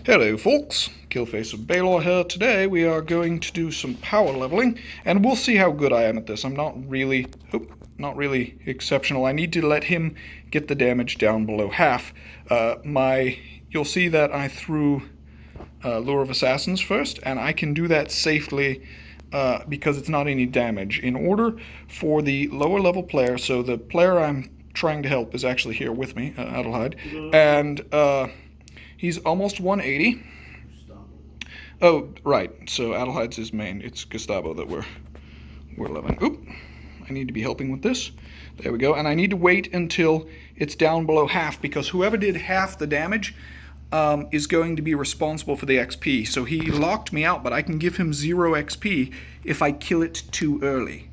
Hello folks, Killface of Baylor here. Today we are going to do some power leveling, and we'll see how good I am at this. I'm not really exceptional. I need to let him get the damage down below half. You'll see that I threw Lure of Assassins first, and I can do that safely because it's not any damage. In order for the lower level player, so the player I'm trying to help is actually here with me, Adelheid, and he's almost 180. Oh, right. So Adelheid's his main. It's Gustavo that we're leveling. Oop. I need to be helping with this. There we go. And I need to wait until it's down below half, because whoever did half the damage is going to be responsible for the XP. So he locked me out, but I can give him 0 XP if I kill it too early.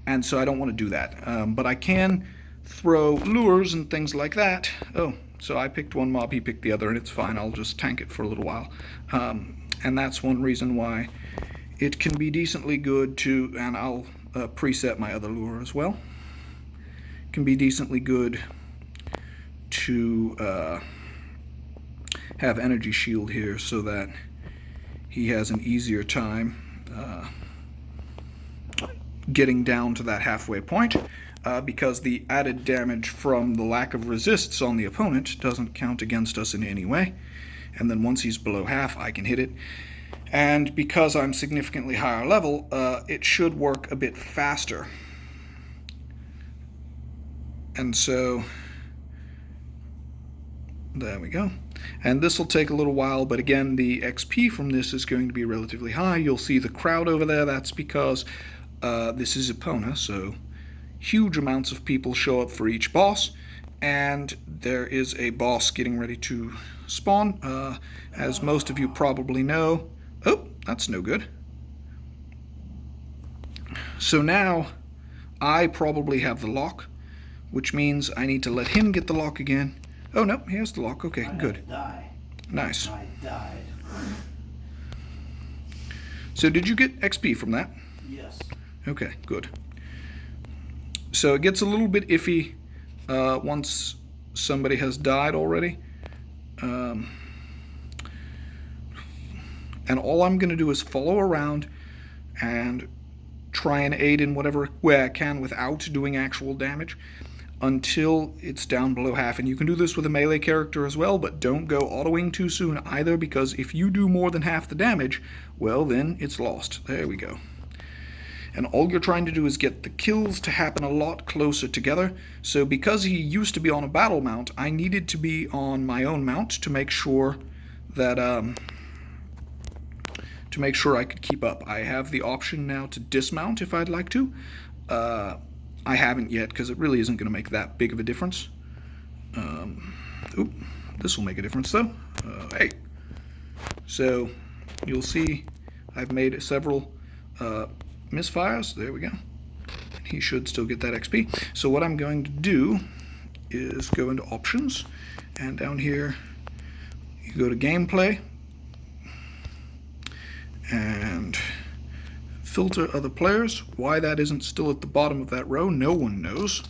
And so I don't want to do that. But I can throw lures and things like that. Oh. So I picked one mob, he picked the other, and it's fine. I'll just tank it for a little while. And that's one reason why it can be decently good to, and I'll preset my other lure as well. It can be decently good to have energy shield here so that he has an easier time getting down to that halfway point. Because the added damage from the lack of resists on the opponent doesn't count against us in any way. And then once he's below half, I can hit it. And because I'm significantly higher level, it should work a bit faster. And so, there we go. And this will take a little while, but again, the XP from this is going to be relatively high. You'll see the crowd over there. That's because this is Epona, so huge amounts of people show up for each boss, and there is a boss getting ready to spawn. As most of you probably know, oh, that's no good. So now I probably have the lock, which means I need to let him get the lock again. Oh no, he has the lock. Okay, good. Nice. I died. So did you get XP from that? Yes. Okay, good. So it gets a little bit iffy once somebody has died already. And all I'm going to do is follow around and try and aid in whatever way I can without doing actual damage until it's down below half. And you can do this with a melee character as well, but don't go autoing too soon either, because if you do more than half the damage, well, then it's lost. There we go. And all you're trying to do is get the kills to happen a lot closer together. So because he used to be on a battle mount, I needed to be on my own mount to make sure that I could keep up. I have the option now to dismount if I'd like to. I haven't yet, because it really isn't going to make that big of a difference. Oop, this will make a difference though. Hey. So you'll see I've made several misfires. There we go. He should still get that XP. So what I'm going to do is go into options, and down here you go to gameplay and filter other players. Why that isn't still at the bottom of that row, no one knows.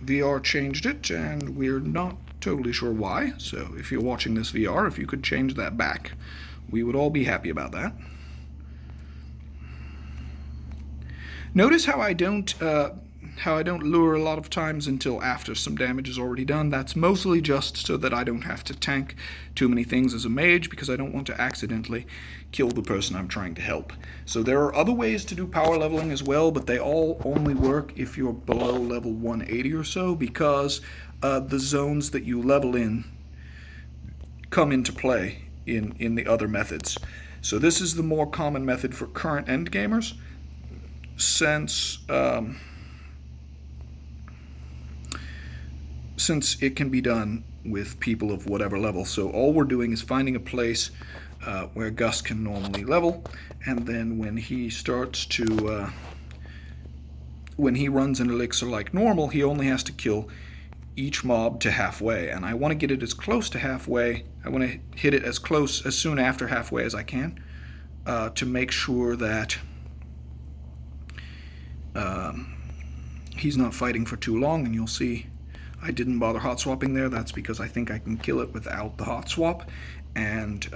VR changed it, and we're not totally sure why. So if you're watching this VR, if you could change that back, we would all be happy about that. Notice how I don't lure a lot of times until after some damage is already done. That's mostly just so that I don't have to tank too many things as a mage, because I don't want to accidentally kill the person I'm trying to help. So there are other ways to do power leveling as well, but they all only work if you're below level 180 or so, because the zones that you level in come into play in the other methods. So this is the more common method for current endgamers, since it can be done with people of whatever level. So all we're doing is finding a place where Gus can normally level, and then when he starts to when he runs an elixir like normal, he only has to kill each mob to halfway, and I want to get it as close to halfway. I want to hit it as soon after halfway as I can, to make sure that he's not fighting for too long. And you'll see I didn't bother hot swapping there. That's because I think I can kill it without the hot swap, and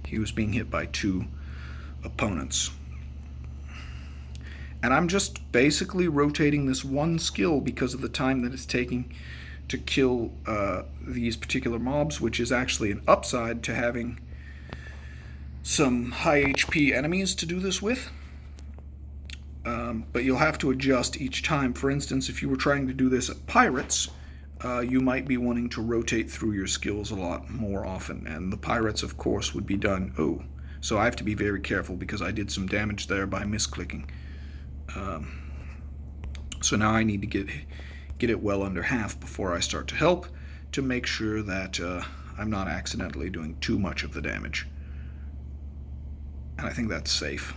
he was being hit by 2 opponents. And I'm just basically rotating this one skill because of the time that it's taking to kill these particular mobs, which is actually an upside to having some high HP enemies to do this with. But you'll have to adjust each time. For instance, if you were trying to do this at pirates, you might be wanting to rotate through your skills a lot more often. And the pirates, of course, would be done... Oh, so I have to be very careful because I did some damage there by misclicking. So now I need to get it well under half before I start to help, to make sure that I'm not accidentally doing too much of the damage. And I think that's safe.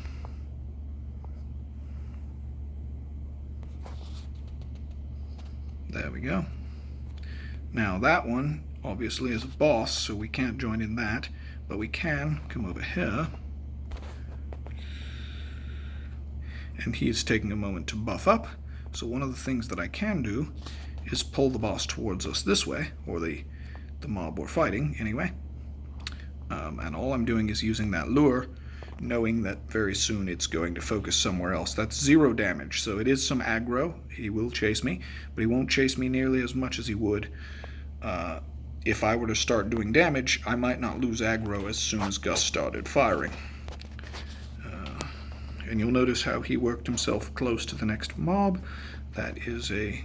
There we go. Now that one obviously is a boss, so we can't join in that, but we can come over here. And he's taking a moment to buff up, so one of the things that I can do is pull the boss towards us this way, or the mob we're fighting anyway. And all I'm doing is using that lure, knowing that very soon it's going to focus somewhere else. That's 0 damage, so it is some aggro. He will chase me, but he won't chase me nearly as much as he would. If I were to start doing damage, I might not lose aggro as soon as Gus started firing. And you'll notice how he worked himself close to the next mob. That is a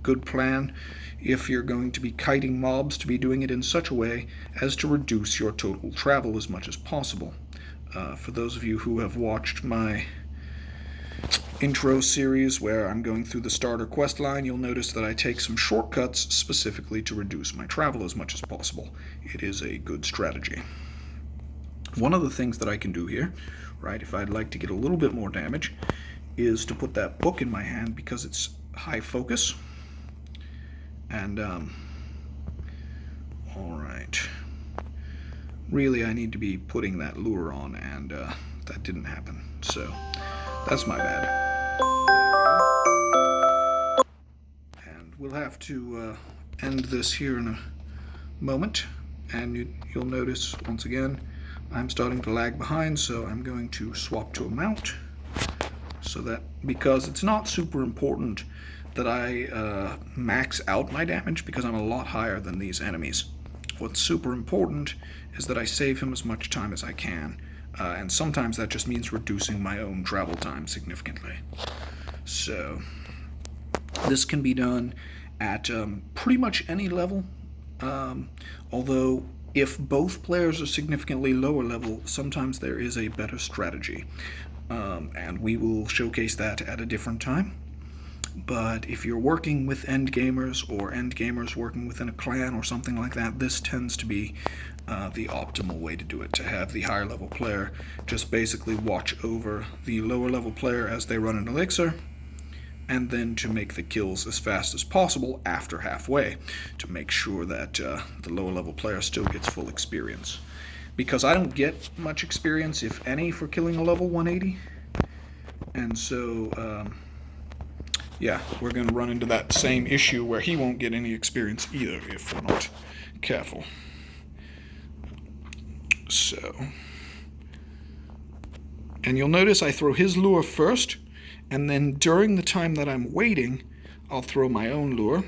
good plan if you're going to be kiting mobs, to be doing it in such a way as to reduce your total travel as much as possible. For those of you who have watched my intro series where I'm going through the starter quest line, you'll notice that I take some shortcuts specifically to reduce my travel as much as possible. It is a good strategy. One of the things that I can do here, right, if I'd like to get a little bit more damage, is to put that book in my hand because it's high focus. And, alright. Really, I need to be putting that lure on, and that didn't happen. So, that's my bad. And we'll have to end this here in a moment. And you'll notice, once again, I'm starting to lag behind, so I'm going to swap to a mount, so that, because it's not super important that I max out my damage, because I'm a lot higher than these enemies. What's super important is that I save him as much time as I can, and sometimes that just means reducing my own travel time significantly. So this can be done at pretty much any level, although if both players are significantly lower level, sometimes there is a better strategy, and we will showcase that at a different time. But if you're working with endgamers, or endgamers working within a clan or something like that, this tends to be the optimal way to do it, to have the higher level player just basically watch over the lower level player as they run an elixir, and then to make the kills as fast as possible after halfway, to make sure that the lower level player still gets full experience. Because I don't get much experience, if any, for killing a level 180, and so yeah, we're going to run into that same issue where he won't get any experience either if we're not careful. So, and you'll notice I throw his lure first, and then during the time that I'm waiting, I'll throw my own lure.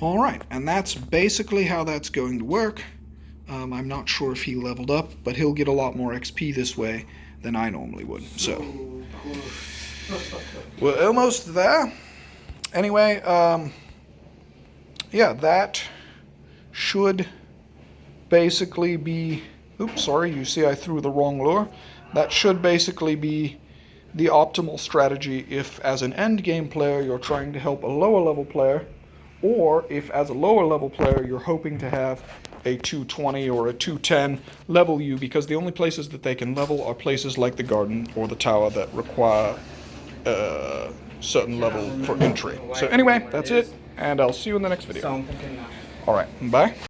Alright, and that's basically how that's going to work. I'm not sure if he leveled up, but he'll get a lot more XP this way than I normally would. So, we're almost there. Anyway, yeah, that should basically be... Oops, sorry, you see I threw the wrong lure. That should basically be the optimal strategy if, as an endgame player, you're trying to help a lower level player, or if, as a lower level player, you're hoping to have a 220 or a 210 level you, because the only places that they can level are places like the garden or the tower that require a certain level for entry. So anyway, that's it, and I'll see you in the next video. Alright, bye.